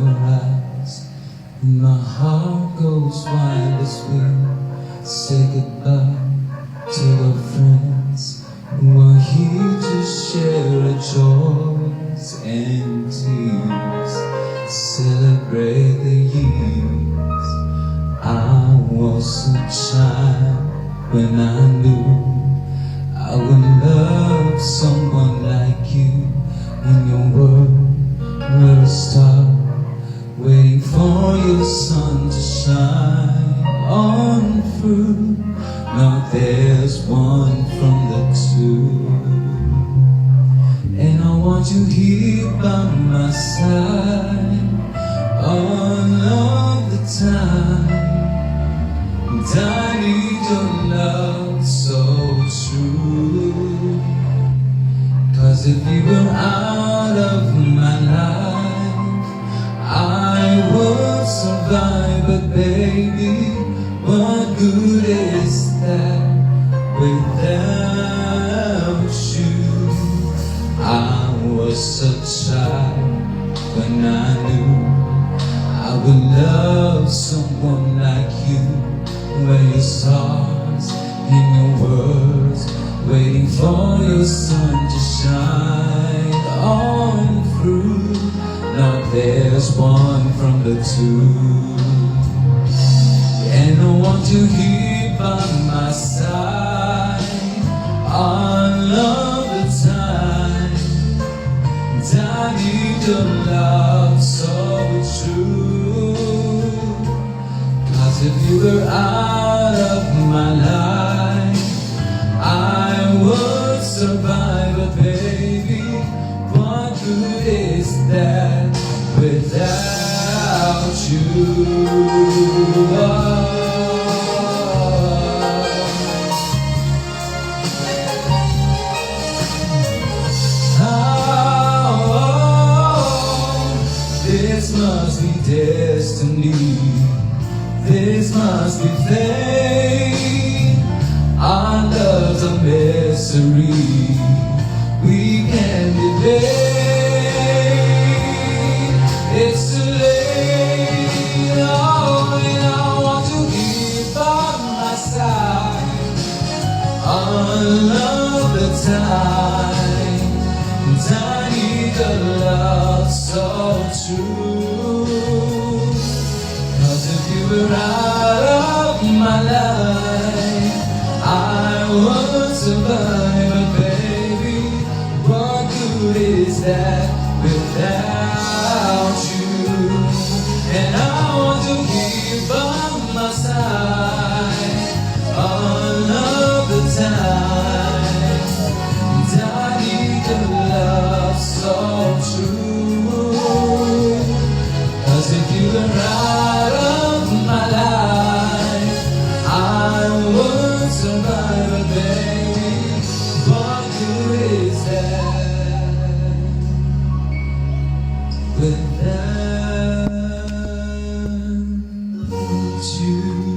eyes, and my heart goes wild as we say goodbye to our friends who are here to share our joys and tears, celebrate the years. I was a child when I knew I would love someone like you. In your world, we're a star, waiting for your sun to shine on through. Now there's one from the two, and I want you here by my side all of the time. And I need your love so true, 'cause if you were out of my life, I would survive. But baby, what good is that without you? I was a child when I knew I would love someone like you. Where your stars in your words, waiting for your sun to shine on through. Now there's one from the two, and I want you here by my side all of the time. And I need your love so true, 'cause if you were out of my life, I would survive. But baby, what good is that without you? This must be destiny, this must be fate. Our love's a mystery we can't delay. It's too late. Oh, and I want to be by my side all of the time. And I need your love so true, 'cause if you were out of my life, I would survive. But baby, what good is that without you? And I want to keep by my side all of the time. And I need your love so true, 'cause if you were out of my life, I would survive. But baby, what good is that without you?